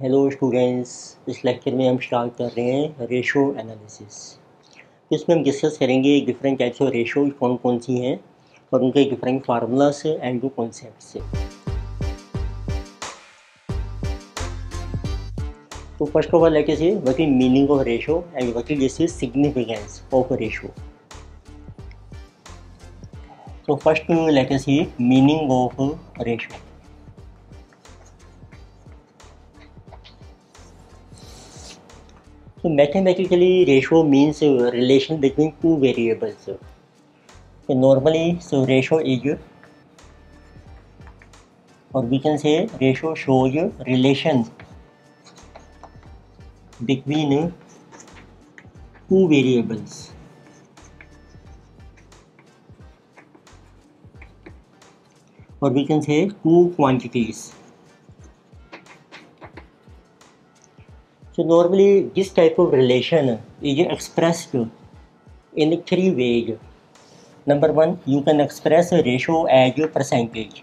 Hello students, इस lecture में हम स्टार्ट कर रहे हैं रेशो एनालिसिस। इसमें हम डिस्कस करेंगे डिफरेंट टाइप्स ऑफ रेशो कौन कौन सी हैं और उनके different formulas and two concepts. तो फर्स्ट ऑफ ऑल लेके से what is meaning of ratio and what is this significance of ratio. तो फर्स्ट लेके से meaning of ratio. So mathematically, ratio means a relation between two variables. So normally, ratio is, or we can say ratio shows relation between two variables. Or we can say two quantities. So normally this type of relation is expressed in three ways. Number one, you can express a ratio as a percentage.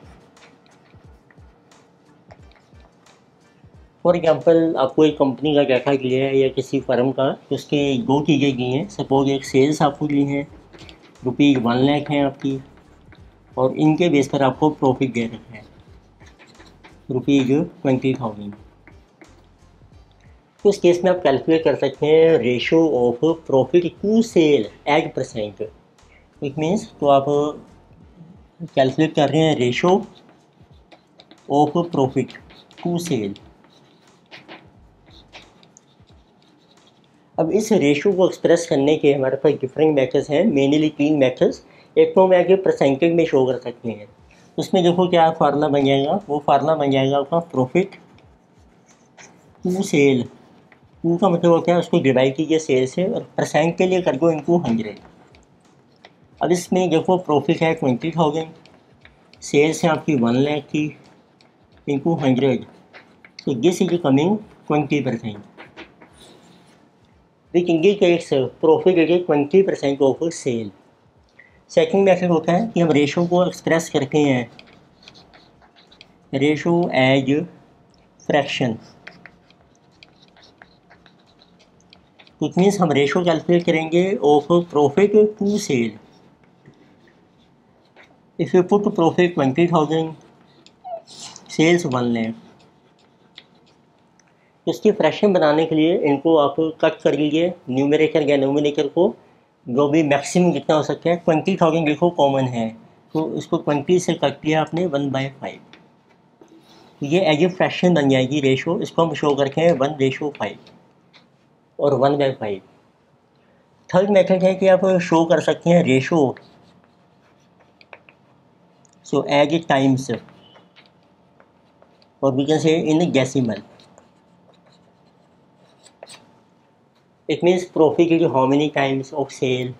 For example आपको एक company का data दिया है या किसी firm का, तो उसके दो चीज़ें दी हैं। सपोज एक सेल्स आपको दी है, ₹1,00,000 हैं आपकी, और इनके बेस पर आपको प्रॉफिट दे रखा है ₹20,000। तो इस केस में आप कैलकुलेट कर सकते हैं ratio of profit to sale as percent. It means तो आप कैलकुलेट कर रहे हैं ratio of profit to sale. अब इस रेशो को एक्सप्रेस करने के हमारे पास डिफरेंट मेथड्स हैं, मेनली 3 मेथड्स। एक तो हम आगे परसेंटेज में शो कर सकते हैं। उसमें देखो क्या फार्मूला बन जाएगा, वो फार्मूला बन जाएगा आपका प्रॉफिट टू सेल। टू का मतलब होता है उसको डिवाइड कीजिए सेल से और परसेंट के लिए कर दो इनको 100। अब इसमें देखो प्रॉफिट है 20,000, सेल्स है आपकी 1,00,000 की, इनको 100, तो this is coming 20%। Which indicates profit is 20% of sale. Second method होता है कि हम रेशो को एक्सप्रेस करते हैं ratio as fraction. It means हम रेशो कैलकुलेट करेंगे of profit to sale. If you put profit 20,000, sales 1,00,000, इसकी फ्रैक्शन बनाने के लिए इनको आप कट कर लीजिए, न्यूमरेटर या डिनोमिनेटर को, जो भी मैक्सिमम जितना हो सकता है। 20,000 देखो कॉमन है, तो इसको 20 से कट किया आपने 1/5, ये एज ए फ्रैक्शन बन जाएगी रेशो। इसको हम शो करके हैं 1:5 और 1/5। थर्ड मेथड है कि आप शो कर सकते हैं ratio so as a times, और we can say in decimal. It means profit is how many times of sale.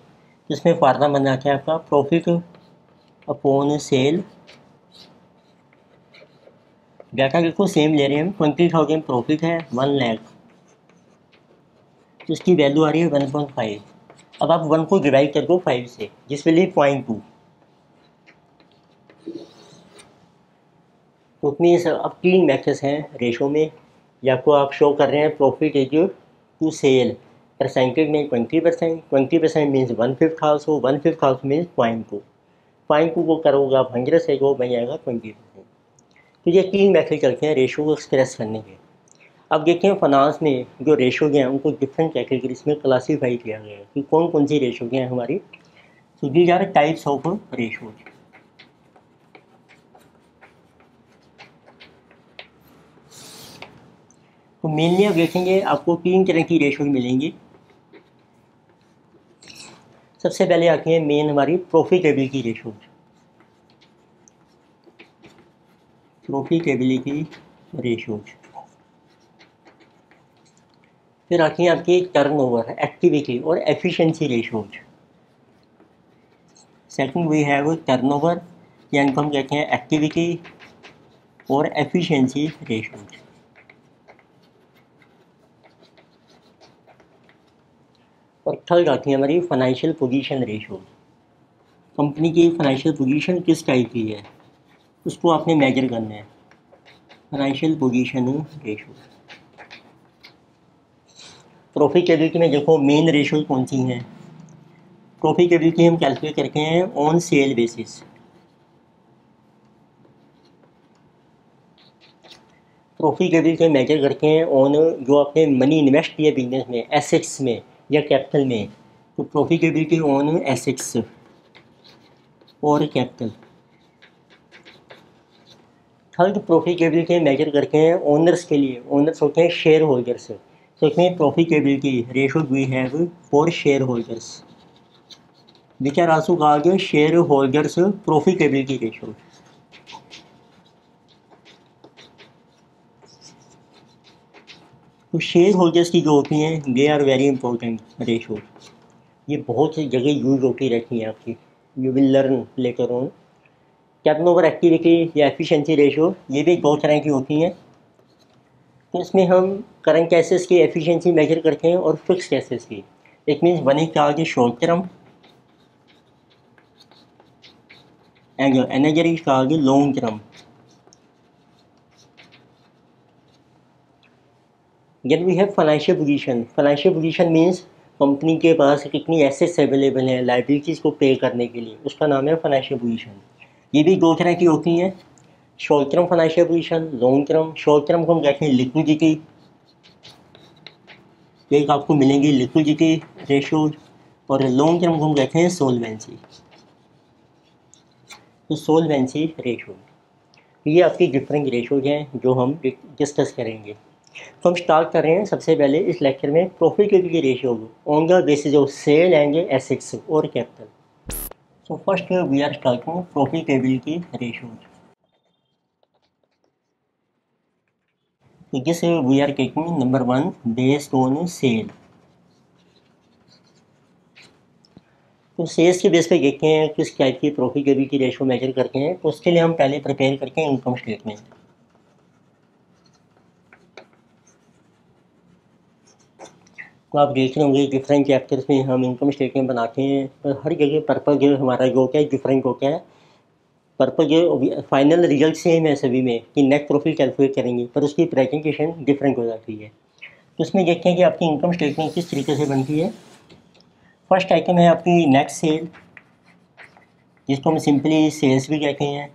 इसमें फार्मूला बन जाता है आपका प्रॉफिट अपॉन सेल। डाटा बिल्कुल सेम ले रहे हैं हम, 20,000 प्रॉफिट है, 1,00,000, तो इसकी वैल्यू आ रही है 1.5। अब आप 1 को डिवाइड कर दो 5 से, जिस विल बी 0.2। तो मीन्स अब 3 मेथड्स हैं रेशो में। या तो आप शो कर रहे हैं profit is to sale, percentage में 20%, 20% मीन्स 1/5 आल्सो, 1/5 आल्सो मीन्स 0.2। 0.2 को करोगे आप 100 से, वो बन जाएगा 20%। तो ये 3 मेथड चलते हैं रेशो को एक्सप्रेस करने के। अब देखते हैं फाइनेंस में जो रेशोज हैं उनको डिफरेंट कैटेगरीज में क्लासीफाई किया गया है कि कौन कौन सी रेशोज हैं हमारी। तो these are types of ratios. तो मेनली आप देखेंगे आपको 3 तरह की रेशोज मिलेंगी। सबसे पहले आती है मेन हमारी प्रॉफिटेबिलिटी रेशोज, प्रॉफिटेबिलिटी रेशोज। फिर आती है आपकी टर्नओवर, एक्टिविटी और efficiency ratios. Second we have turnover, या इनको हम कहते हैं एक्टिविटी और एफिशिएंसी रेशोज। और थर्ड आती है हमारी फाइनेंशियल पोजीशन रेशोज। कंपनी की फाइनेंशियल पोजीशन किस टाइप की है उसको आपने मेजर करना है, फाइनेंशियल पोजीशन रेशो। प्रॉफिटेबिलिटी में देखो मेन रेशियो कौन सी हैं। प्रॉफिटेबिलिटी हम कैलकुलेट करते हैं on sale basis. Profitability measure करते हैं ऑन जो आपने मनी इन्वेस्ट किया बिजनेस में, एसेट्स में या कैपिटल में, तो प्रॉफिटेबिलिटी ऑन एसेट्स और कैपिटल। थर्ड प्रॉफिटेबिलिटी मेजर करते हैं ओनर्स के लिए, ओनर्स होते हैं शेयर होल्डर्स। तो इसमें profitability ratio we have for shareholders which are also called shareholders profitability ratio. तो शेयर होल्डर्स की जो होती हैं they are very important ratio. ये बहुत सी जगह यूज होती रहती हैं आपकी, you will learn later on. Turnover activity या एफिशिएंसी रेशो ये भी दो तरह की होती हैं। तो इसमें हम करंट एसेट्स की एफिशिएंसी मेजर करते हैं और फिक्स्ड एसेट्स की। It means one is called short term and another is called long term. Then we have financial position. Financial position means company के पास कितनी एसेट्स अवेलेबल हैं लायबिलिटीज़ को पे करने के लिए, उसका नाम है फाइनेंशियल पोजीशन। ये भी दो तरह की होती हैं, short term financial position, long term. Short term को हम कहते हैं लिक्विडिटी, एक आपको मिलेंगी लिक्विडिटी रेशोज, और लॉन्ग टर्म को हम कहते हैं सोलवेंसी। तो सोलवेंसी रेशो ये आपकी डिफरेंट रेशोज हैं जो हम डिस्कस करेंगे। तो हम स्टार्ट कर रहे हैं सबसे पहले इस लेक्चर में profitability ratio on the basis of sale and assets और capital. So first we are starting profitability ratios. तो this we are taking number 1 based on sale. तो सेल्स के बेस पे देखते हैं किस टाइप की प्रॉफिटेबिलिटी रेशियो मेजर करते हैं। तो उसके लिए हम पहले प्रिपेयर करते हैं इनकम स्टेटमेंट। तो आप देख रहे होंगे डिफरेंट चैप्टर्स में हम इनकम स्टेटमेंट बनाते हैं, पर हर जगह पर्पज़ जो हमारा जो होता है डिफरेंट होता है। पर्पज़ जो फाइनल रिजल्ट सेम है सभी में कि नेट प्रॉफिट कैलकुलेट करेंगे, पर उसकी प्रेजेंटेशन डिफरेंट हो जाती है। तो उसमें देखते हैं कि आपकी इनकम स्टेटमेंट किस तरीके से बनती है। फर्स्ट आइटम है आपकी नेट सेल, जिसको हम सिंपली सेल्स भी कहते हैं।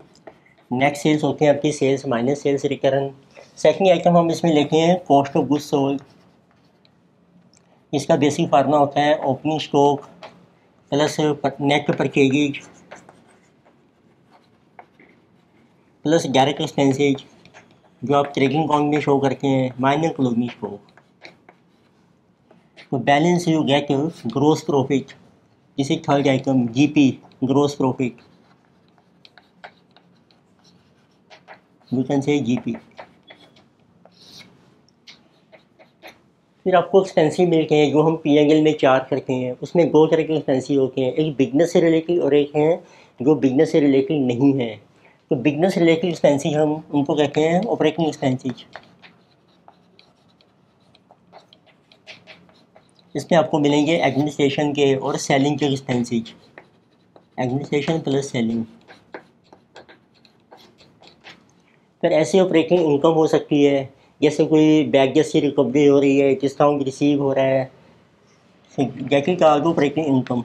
नेट सेल्स होते हैं आपकी sales minus sales return. Second item हम इसमें लेते हैं कॉस्ट ऑफ गुड्स सोल्ड। इसका बेसिक फार्मूला होता है opening stock plus net purchase plus direct expenses जो आप ट्रेडिंग अकाउंट में शो करते हैं माइनस क्लोजिंग स्टॉक। तो balance you get gross profit, जिसे third item GP gross profit, you can say GP. फिर आपको एक्सपेंसिव मिलते हैं जो हम पी&एल में चार्ज करते हैं। उसमें दो तरह के एक्सपेंसिव होते हैं, एक बिजनेस से रिलेटेड और एक हैं जो बिजनेस से रिलेटेड नहीं है। तो बिजनेस रिलेटेड एक्सपेंसिव हम उनको कहते हैं ऑपरेटिंग एक्सपेंसिव। इसमें आपको मिलेंगे एडमिनिस्ट्रेशन के और सेलिंग के एक्सपेंसिव, एडमिनिस्ट्रेशन प्लस सेलिंग। फिर ऐसी ऑपरेटिंग इनकम हो सकती है जैसे कोई बैगेज की रिकवरी हो रही है, डिस्काउंट रिसीव हो रहा है, जैसे कार्गो ऑपरेटिंग इनकम।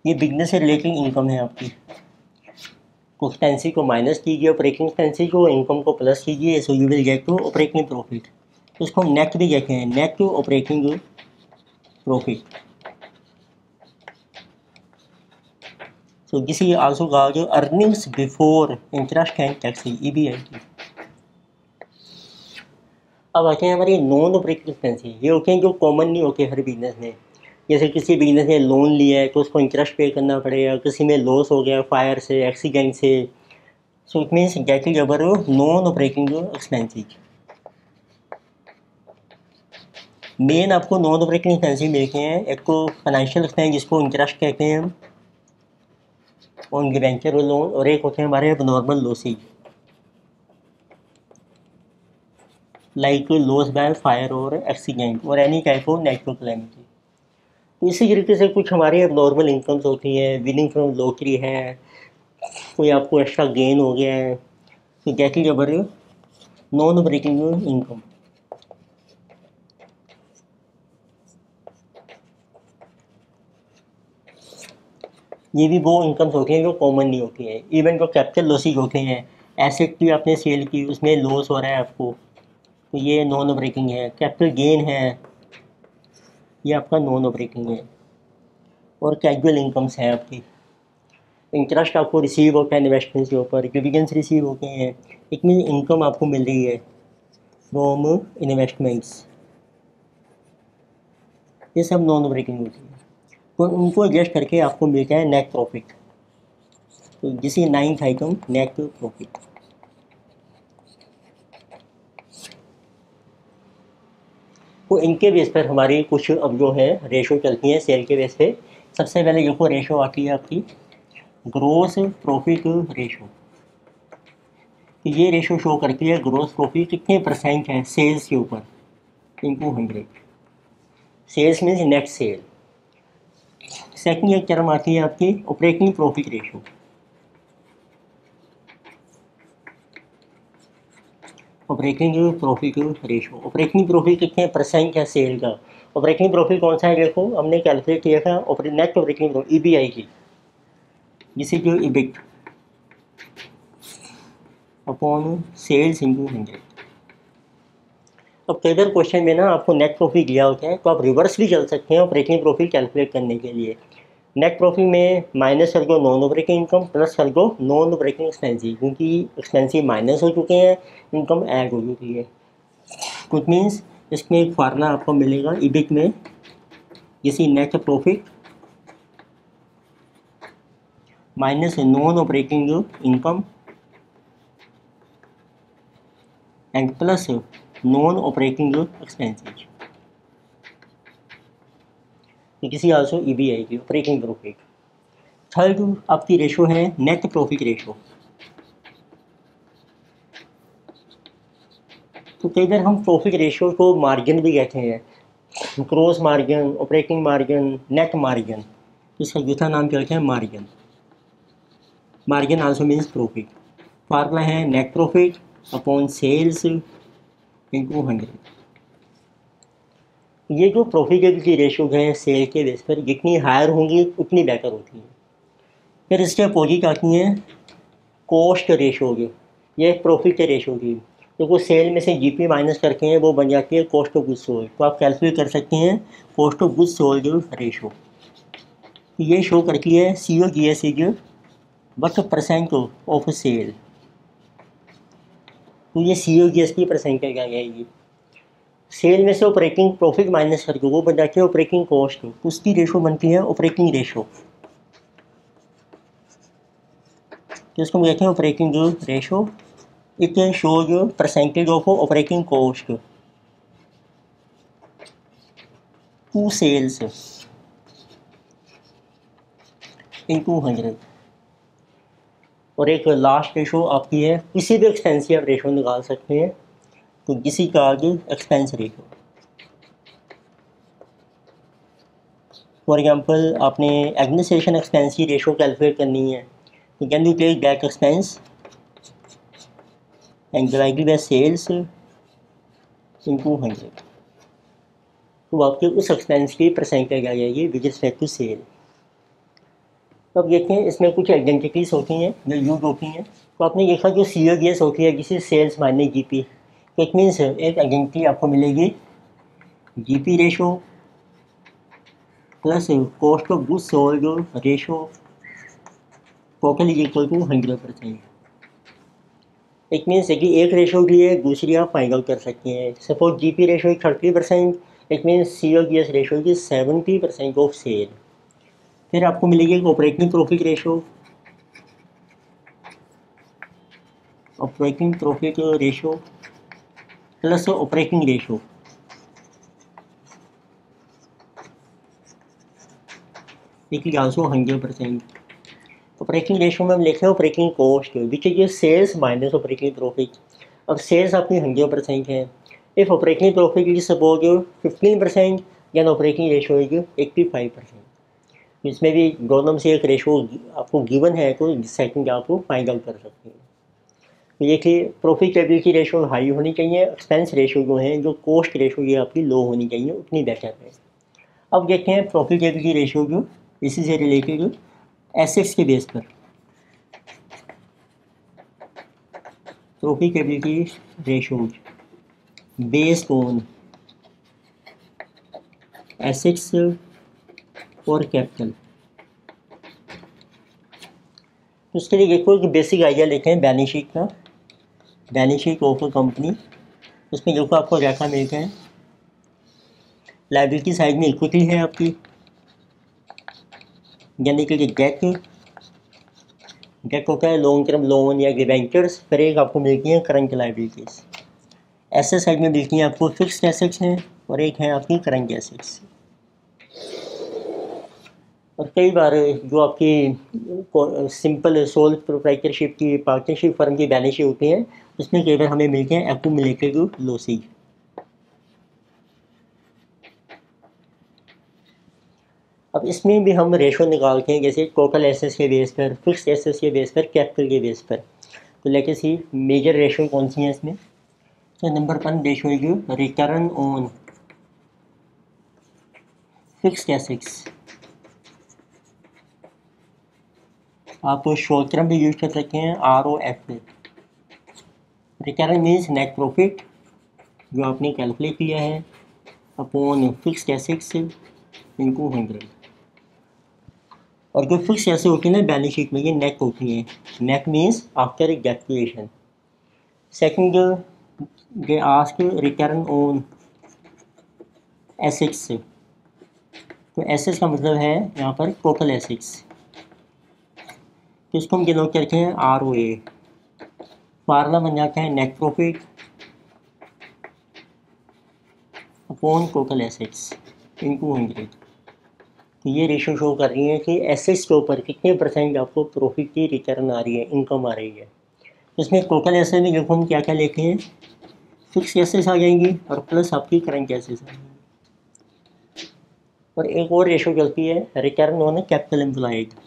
ये बिजनेस से रिलेटेड इनकम है आपकी। तो एक्सपेंसिव को माइनस कीजिए, ऑपरेटिंग एक्सपेंसिव को, इनकम को प्लस कीजिए, so you will get to operating profit. तो इसको हम नेट भी कहते हैं, net to operating profit. So this is also called earnings before interest and tax, EBIT। अब आते हैं हमारे नॉन ऑपरेटिंग एक्सपेंसिव। ये होते हैं जो कॉमन नहीं होते हर बिजनेस में। जैसे किसी बिजनेस ने लोन लिया है तो उसको इंटरेस्ट पे करना पड़ेगा, किसी में लॉस हो गया फायर से, एक्सीडेंट से। So it means that is our non operating expensive. Main आपको नॉन ऑपरेटिंग एक्सपेंसिव मिलते हैं, एक तो फाइनेंशियल एक्सपेंस जिसको इंटरेस्ट कहते हैं हम ऑन डिबेंचर लोन, और एक होते हैं हमारे normal losses like loss by fire और एक्सीडेंट और any type of natural calamity. तो इसी तरीके से कुछ हमारे नॉर्मल इनकम्स होती हैं, विनिंग फ्रॉम लॉटरी है, कोई आपको एक्स्ट्रा गेन हो गया है, तो that is our non operating income. ये भी वो इनकम्स होती हैं जो कॉमन नहीं होती हैं। इवन जो कैपिटल लॉसेज होते हैं, एसेट की आपने सेल की, उसमें लॉस हो रहा है आपको, तो ये नॉन ऑपरेटिंग है। कैपिटल गेन है, ये आपका नॉन ऑपरेटिंग है। और कैजुअल इनकम्स हैं आपकी, इंटरेस्ट आपको रिसीव होता है इन्वेस्टमेंट्स के ऊपर, डिविडेंड्स रिसीव होते हैं, इट मीन इनकम आपको मिल रही है फ्रॉम इन्वेस्टमेंट्स, ये सब नॉन ऑपरेटिंग होती है। तो उनको एडजस्ट करके आपको मिलता है नेट प्रॉफिट। तो this is ninth item, net profit. तो इनके बेस पर हमारी कुछ अब जो है रेशो चलती हैं सेल के बेस पे। सबसे पहले देखो रेशो आती है आपकी ग्रोस प्रॉफिट रेशो। तो ये रेशो शो करती है ग्रोस प्रॉफिट कितने परसेंट है सेल्स के ऊपर into 100। Sales means net cell. Second एक टर्म आती है आपकी operating profit ratio. Operating profit ratio, operating profit कितने परसेंट है सेल का। ऑपरेटिंग प्रॉफिट कौन सा है देखो, हमने कैलकुलेट किया था नेट ऑपरेटिंग ईबीआई की, जिसे जो इबिट अपॉन सेल्स इंटू 100। अब कई बार क्वेश्चन में ना आपको नेट प्रॉफिट दिया होता है, तो आप रिवर्स भी चल सकते हैं ऑपरेटिंग प्रॉफिट कैलकुलेट करने के लिए। नेट प्रॉफिट में माइनस कर दो नॉन ऑपरेटिंग इनकम, प्लस कर दो नॉन ऑपरेटिंग एक्सपेंसिव, क्योंकि एक्सपेंसिव माइनस हो चुके हैं, इनकम ऐड हो चुकी है। कुछ मीन्स इसमें एक फार्मूला आपको मिलेगा ईबिट में, जैसे net profit minus non operating income and plus non operating expenses, किसी आल्सो ईबीआई की ऑपरेटिंग प्रॉफिट। थर्ड आपकी रेशो है नेट प्रॉफिट रेशो। तो कई बार हम प्रॉफिट रेशो को मार्जिन भी कहते हैं, gross margin, operating margin, net margin, इसका दूसरा नाम क्या होता है margin. Margin also means profit. Formula है net profit upon sales into 100। ये जो प्रॉफिटेबिलिटी रेशो है सेल के बेस पर जितनी हायर होंगी उतनी बेटर होती है। फिर इसके अपोजिट आती हैं कॉस्ट रेशो की, ये प्रॉफिट के रेशो की, तो वो सेल में से जीपी माइनस करके हैं वो बन जाती है कॉस्ट ऑफ गुड्स सोल्ड। तो आप कैलकुलेट कर सकते हैं cost of goods sold ratio. ये शो करती है COGS is what percent of sale. तो ये COGS की परसेंटेज आ जाएगी। सेल में से ऑपरेटिंग प्रॉफिट माइनस करके वो बन जाती है ऑपरेटिंग कॉस्ट, तो उसकी रेशो बनती है ऑपरेटिंग रेशो। तो इसको हम कहते हैं operating ratio. It shows percentage of operating cost to sales into 100। और एक लास्ट रेशो आपकी है, किसी भी एक्सपेंस की आप रेशो निकाल सकते हैं, तो किसी का आगे एक्सपेंस रेशो। फॉर एग्जांपल आपने एडमिनिस्ट्रेशन एक्सपेंस की रेशो कैलकुलेट करनी है, तो can you take that expense and divided by sales into 100। तो आपके उस एक्सपेंस की परसेंटेज आ जाएगी विद रिस्पेक्ट टू सेल। तो अब देखते हैं इसमें कुछ आइडेंटिटीज़ होती हैं जो यूज होती हैं। तो आपने देखा जो COGS होती है जिसे सेल्स माइनस जीपी, तो इट मीन्स एक आइडेंटिटी आपको मिलेगी GP ratio plus cost of goods sold ratio total is equal to 100%। It means कि एक रेशो भी है, दूसरी आप फाइंड आउट कर सकते हैं। Suppose GP ratio is 30%, it means COGS ratio is 70% of sale. फिर आपको मिलेगी एक operating profit ratio, operating profit ratio plus operating ratio, it is also 100%। Operating ratio में हम लिखे हैं operating cost which is sales minus operating profit. अब sales आपकी 100% है, if operating profit is suppose 15%, then operating ratio is 85%। इसमें भी दोनों से एक रेशो आपको गिवन है, तो सेकंड आप फाइंड आउट कर सकते हैं। तो ये कि प्रॉफिटेबिलिटी रेशो हाई होनी चाहिए, एक्सपेंस रेशो जो है, जो कॉस्ट रेशो ये आपकी लो होनी चाहिए, उतनी बेटर है। अब देखते हैं प्रॉफिटेबिलिटी रेशो जो इसी से रिलेटेड एसेट्स के बेस पर profitability ratios based on assets और कैपिटल। उसके लिए देखो कि बेसिक आइडिया लेते हैं बैलेंस शीट का, balance sheet of a company. उसमें देखो आपको रेखा मिलते हैं, लायबिलिटी साइड में इक्विटी है आपकी, यानी कि डेट, डेट होता है लॉन्ग टर्म लोन या डिबेंचर्स, फिर एक आपको मिलती है करंट लायबिलिटीज़। एसेट साइड में मिलती हैं आपको फिक्स्ड एसेट्स हैं और एक है आपकी करंट एसेट्स। और कई बार जो आपकी सिंपल सोल प्रोप्राइटरशिप की पार्टनरशिप फर्म की बैलेंस शीट होती है, उसमें कई बार हमें मिलते हैं एक्यूमुलेटेड लॉसेज। अब इसमें भी हम रेशो निकालते हैं, जैसे टोटल एसेट्स के बेस पर, फिक्स्ड एसेट्स के बेस पर, कैपिटल के बेस पर। तो लेके सी मेजर रेशो कौन सी है इसमें? तो नंबर 1 रेशो है जो रिटर्न ऑन फिक्स्ड एसेट्स। आप शॉर्ट टर्म भी यूज कर सकते हैं, ROF। Return means net profit जो आपने कैलकुलेट किया है अपॉन फिक्स्ड एसेट्स इनटू 100। और जो फिक्स ऐसे होती है ना बैलेंस शीट में, ये नेट होती हैं। Net means after calculation. Second they ask return on assets. तो एसेट्स का मतलब है यहाँ पर टोटल एसेट्स, तो इसको हम डिनोट करते हैं ROA। फार्मूला बन जाता है net profit upon total assets into 100। तो ये रेशो शो कर रही है कि एसेट्स के ऊपर कितने परसेंट आपको प्रॉफिट की रिटर्न आ रही है, इनकम आ रही है। इसमें टोटल एसेट में देखो हम क्या क्या लेते हैं, फिक्स एसेट्स आ जाएंगी और प्लस आपकी करंट एसेट्स आ जाएंगी। और एक और रेशो चलती है रिटर्न ऑन कैपिटल एम्प्लॉयड।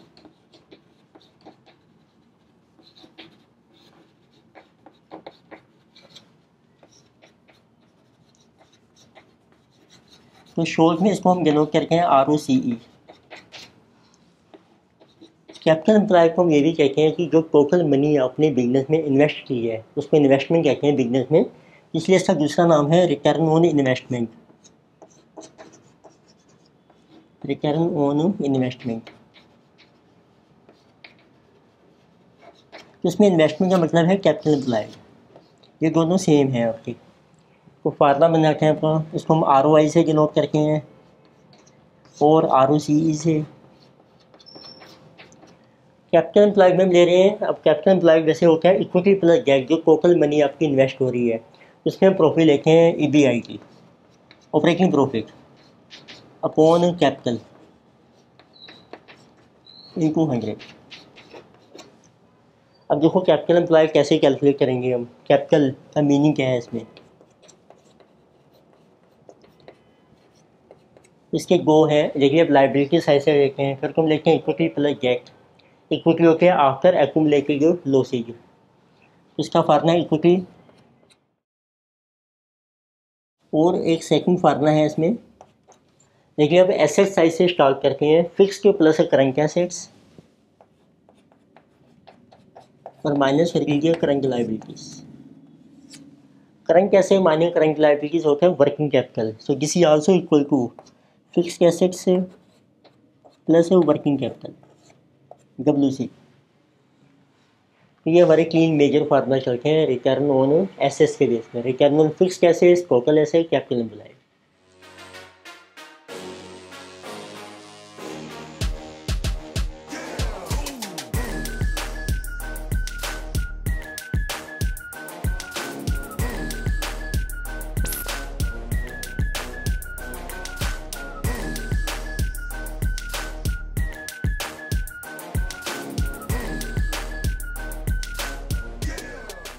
तो शॉर्ट में इसको हम डिनोट करते हैं ROCE। कैपिटल एम्प्लॉय को हम ये भी कहते हैं कि जो टोटल मनी आपने बिजनेस में इन्वेस्ट की है उसको इन्वेस्टमेंट कहते हैं बिजनेस में, इसलिए इसका दूसरा नाम है return on investment. Return on investment. तो इसमें इन्वेस्टमेंट का मतलब है कैपिटल एम्प्लॉय, ये दोनों सेम है आपके। तो फार्मूला बन जाते हैं आपका, इसको हम ROI से डिनोट करते हैं और ROCE से। कैपिटल एम्प्लॉय में हम ले रहे हैं। अब कैपिटल एम्प्लॉय वैसे होता है इक्विटी प्लस डेट, जो टोटल मनी आपकी इन्वेस्ट हो रही है उसमें हम प्रॉफिट लेते हैं EBIT, operating profit upon capital into 100। अब देखो कैपिटल एम्प्लॉय कैसे कैलकुलेट करेंगे हम, कैपिटल का मीनिंग क्या है इसमें। इसके गो है, देखिए अब लाइबिलिटी साइड से देखते हैं, फिर तुम लेते हैं इक्विटी प्लस डेट। इक्विटी होते हैं आफ्टर एक्यूमुलेटेड लॉसेज, इसका फार्मूला इक्विटी। और एक सेकंड फार्मूला है इसमें, देखिए अब एसेट साइड से स्टार्ट करते हैं, फिक्स के प्लस करंट एसेट्स और माइनस कर दीजिए current liabilities. Current asset minus current liabilities होता है working capital, so this is also equal to fixed assets plus working capital WC। ये हमारे 3 मेजर फार्मूला चलते हैं रिटर्न ऑन एसेट्स के बेस पर। Return on fixed assets, total asset, capital employed.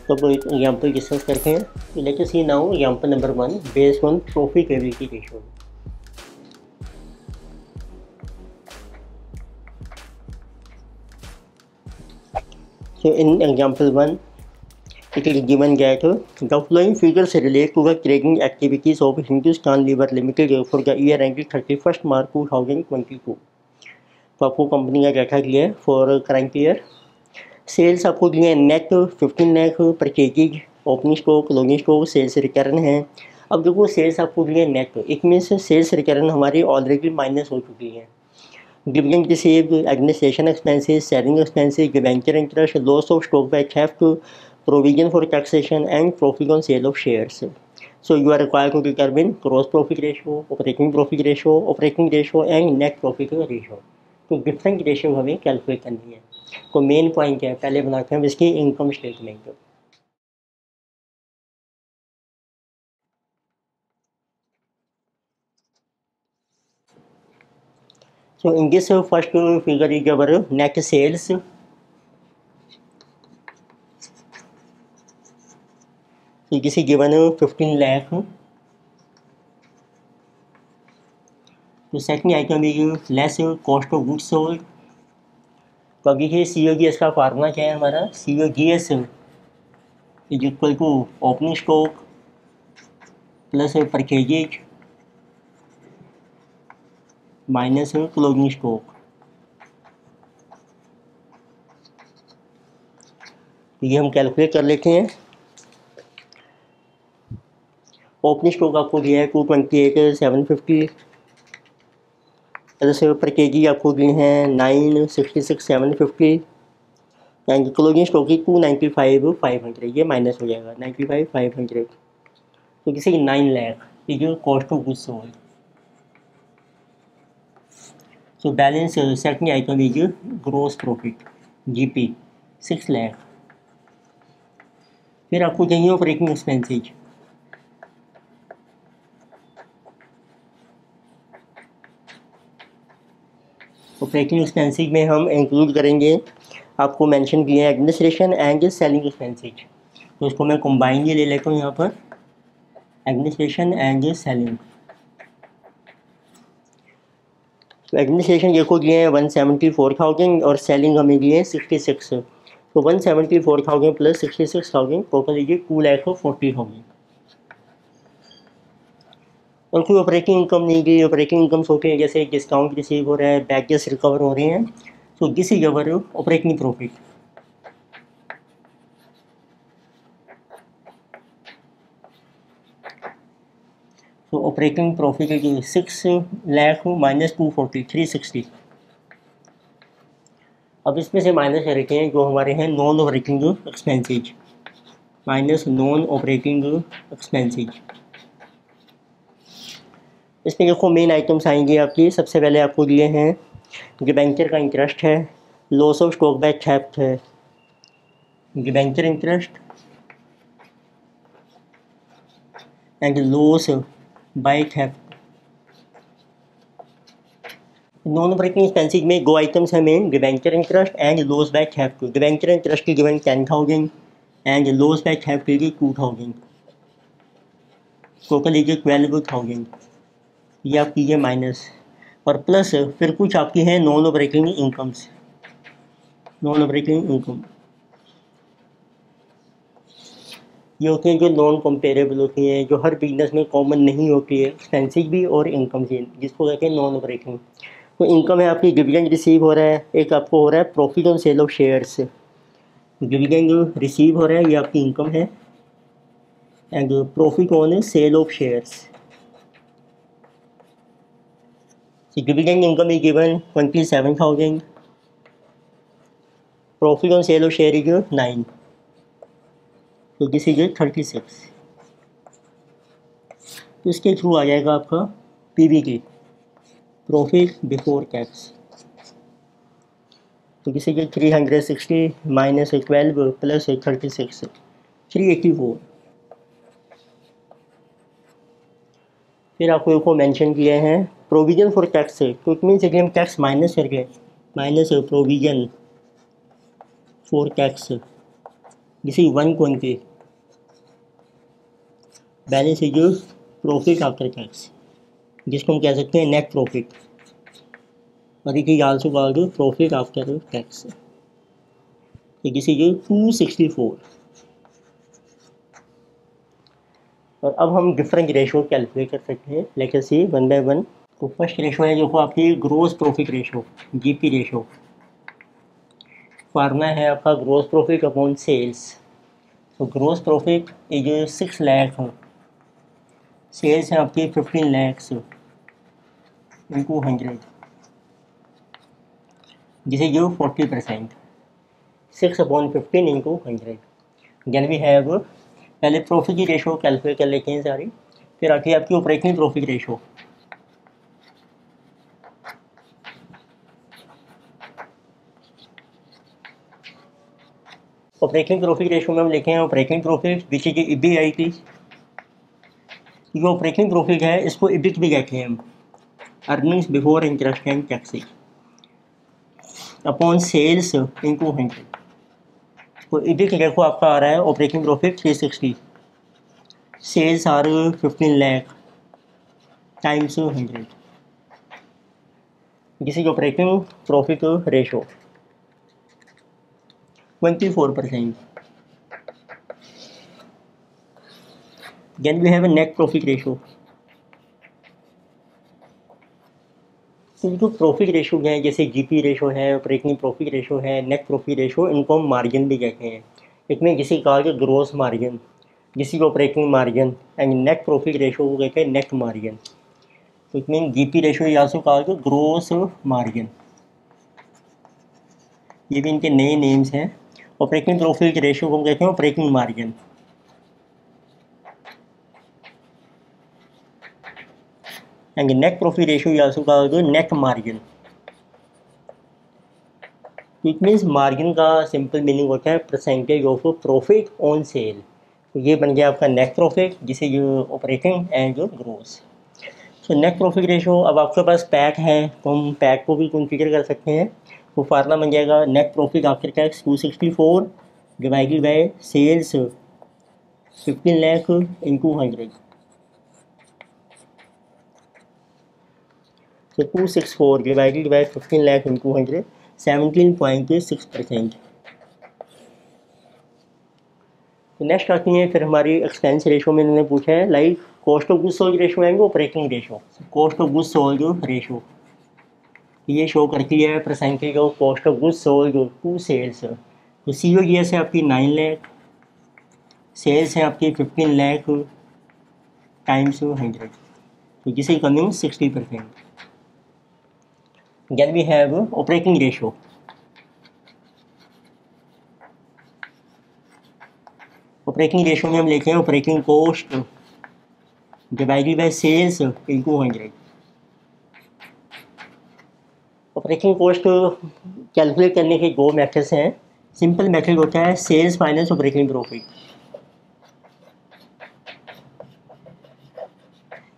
तो अब एग्जाम्पल डिस्कस करते हैं। Let us see now example number 1 based on profitability ratio. So in example 1, it is given that the following figures relate to the trading activities of Hindustan Lever Limited for the year ended 31st March 2022। तो आपको company का data दिया है for current year. Sales आपको दिए हैं net 15 lakh पर केजी, opening stock, closing stock, sales return है। अब देखो सेल्स आपको दिए हैं net, it means sales return हमारी ऑलरेडी माइनस हो चुकी है। Dividend received, administration expenses, selling expenses, debenture interest, loss of stock by theft, provision for taxation and profit on sale of shares. So you are required to determine gross profit ratio, operating profit ratio and net profit ratio। तो different ratio हमें calculate करनी है। तो main point क्या है, पहले बनाते हैं इसकी income statement. So in this first figure is our net sales। So this is given 15 lakh। तो second item is less cost of goods sold. तो अभी ये COGS का फार्मूला क्या है हमारा, COGS is equal to opening stock plus purchases minus closing stock. तो ये हम कैलकुलेट कर लेते हैं। ओपनिंग स्टॉक आपको दिया है 228,750 प्लस परचेजी आपको दिए हैं 966,750 एंड क्लोजिंग स्टॉक की 295,500। ये माइनस हो जाएगा 95,500। तो किसी की 9 लाख ये जो cost of goods sold. So balance second item is gross profit GP 6 lakh. फिर आपको चाहिए ऑपरेटिंग एक्सपेंसेज। ऑपरेटिंग एक्सपेंसेज में हम इंक्लूड करेंगे, आपको मेंशन किए हैं एडमिनिस्ट्रेशन एंड सेलिंग एक्सपेंसेज। तो उसको मैं कंबाइन ये ले लेता हूँ यहाँ पर, एडमिनिस्ट्रेशन एंड सेलिंग। तो एडमिनिस्ट्रेशन ये को दिए हैं 174,000 और सेलिंग हमें दिए हैं 66। तो 174,000 प्लस 66,000 टोटल ये 2,40,000। और कोई ऑपरेटिंग इनकम नहीं गई। ऑपरेटिंग इनकम्स होते हैं जैसे डिस्काउंट रिसीव हो रहा है, बैगेस रिकवर हो रहे हैं। So this is our operating profit. तो operating profit is 6 lakh minus 240 360। अब इसमें से माइनस करते हैं जो हमारे हैं non operating expenses, minus non operating expenses. इसमें देखो मेन आइटम्स आएंगे आपकी। सबसे पहले आपको दिए हैं डिबेंचर का इंटरेस्ट है, loss of stock by theft है, debenture interest and loss by theft. Non operating expenses में 2 आइटम्स हैं main, debenture interest and loss by theft. Debenture interest की given 10,000 and loss by theft की 2,000। Total लीजिए 12,000। ये आप कीजिए माइनस और प्लस फिर कुछ आपकी हैं non operating incomes. Non operating income ये होती हैं जो नॉन कंपेरेबल होती हैं, जो हर बिजनेस में कॉमन नहीं होती है, एक्सपेंसेज भी और इनकम भी, जिसको कहते हैं नॉन ऑपरेटिंग। तो इनकम है आपकी डिविडेंड रिसीव हो रहा है, एक आपको हो रहा है profit on cell of shares. Dividend receive हो रहा है, ये आपकी इनकम है, and profit on cell of shares. Dividend income is given 27,000, profit on sale of share is 9, so this is 36। तो इसके थ्रू आ जाएगा आपका PBT, प्रॉफिट बिफोर टैक्स। तो किसी के 360 माइनस 12 प्लस 36 384। फिर आपको को मेंशन किए हैं प्रोविजन फॉर टैक्स है, तो इट मीन्स कि हम टैक्स माइनस करके माइनस प्रोविजन फॉर टैक्स जिसे 120 balance is profit after tax, जिसको हम कह सकते हैं नेट प्रॉफिट, और it is also called profit after tax. This is 264। और अब हम डिफरेंट रेशो कैलकुलेट कर सकते हैं। Let's see one by one. तो फर्स्ट रेशो है जो आपकी gross profit ratio, GP ratio. Formula है आपका ग्रोस प्रॉफिट अपॉन सेल्स। तो gross profit is 6 lakh, sales है आपकी 15 लैक्स इंटू 100, जिसे जो 40%, 6/15 इंटू 100। देन वी हैव, पहले प्रॉफिट की रेशो कैलकुलेट कर लेते हैं सारी, फिर आती है आपकी operating profit ratio. Operating profit ratio में हम लिखे हैं operating profit which is EBIT। जो ऑपरेटिंग प्रॉफिट है इसको EBIT भी कहते हैं हम, earnings before interest and taxes, upon sales into 100। तो EBIT देखो आपका आ रहा है operating profit 360, sales are 15 lakh times 100, जिसकी operating profit ratio 24%। Then we have a net profit ratio। तो जो प्रॉफिट रेशो है जैसे जीपी रेशो है, ऑपरेटिंग प्रॉफिट रेशो है, नेट प्रॉफिट रेशो, इनको हम मार्जिन भी कहते हैं। इसमें किसी कहा कि ग्रोस मार्जिन, जिसी को operating margin, and net profit ratio को कहते हैं नेट मार्जिन। तो इसमें जीपी रेशो या तो कहा कि ग्रोस मार्जिन, ये भी इनके नए नेम्स हैं। ऑपरेटिंग प्रॉफिट रेशो को कहते हैं operating margin, and net profit ratio या तो कहा कि net margin. It means margin का सिंपल मीनिंग होता है percentage of profit on sale. तो ये बन गया आपका नेट प्रॉफिट, जिसे जो ऑपरेटिंग एंड जो gross. So net profit ratio, अब आपके पास पैट है तो हम पैट को भी कंसीडर कर सकते हैं। तो फार्मूला बन जाएगा net profit after tax 264 divided by sales 15 lakh into 100। तो 264 डिवाइडेड बाय 15 लाख इंटू 100, 17.6%। तो नेक्स्ट आती है फिर हमारी एक्सपेंस रेशो में इन्होंने पूछा है like cost of goods sold ratio and operating ratio. Cost of goods sold ratio ये शो करती है percentage of cost of goods sold to sales. तो COGS है आपकी 9 लाख, सेल्स है आपकी 15 लाख टाइम्स 100, तो जिसे coming 60%। Then we have operating ratio। Operating ratio में हम लेते हैं operating cost divided by sales into 100। Operating cost calculate करने के दो मेथड्स हैं। सिंपल मेथड होता है सेल्स माइनस ऑपरेटिंग प्रॉफिट।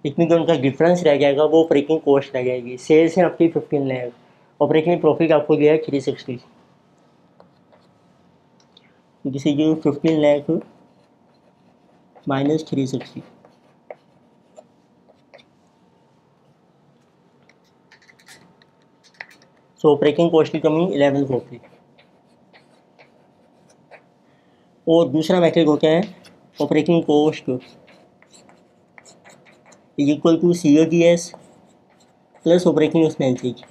इसमें जो उनका डिफरेंस रह जाएगा वो ऑपरेटिंग कॉस्ट रह जाएगी। सेल्स है आपकी 15 लाख, ऑपरेटिंग प्रॉफिट आपको दिया है 360, जिसे जो 15 लाख माइनस 360, सो ऑपरेटिंग कॉस्ट की कमी 1140। और दूसरा मेथड होता है operating cost is equal to COGS plus operating expenses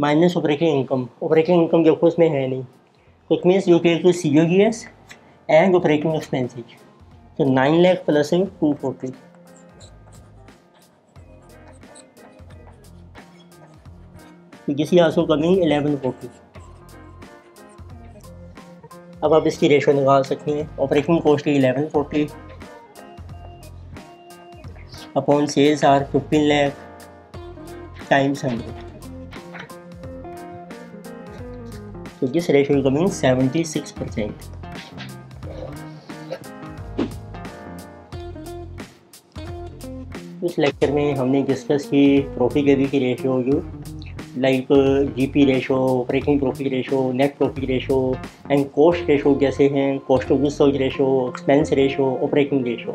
minus operating income. Operating income देखो उसमें है नहीं, तो it means you take to COGS and operating expenses. तो 9 लाख प्लस 240, जिसकी आंसू कमिंग 1140। अब आप इसकी रेशो निकाल सकते हैं। ऑपरेटिंग कॉस्ट की 1140 upon sales are 15 lakh times 100, तो दिस रेशो इज कमिंग 76%। इस लेक्चर में हमने डिस्कस की प्रॉफिटेबिलिटी की रेशो जो like GP ratio, operating profit ratio, net profit ratio and cost ratio जैसे हैं cost of goods sold ratio, expense ratio, operating ratio.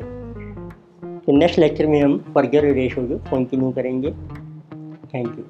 तो नेक्स्ट लेक्चर में हम फर्दर रेशो जो कंटिन्यू करेंगे। Thank you.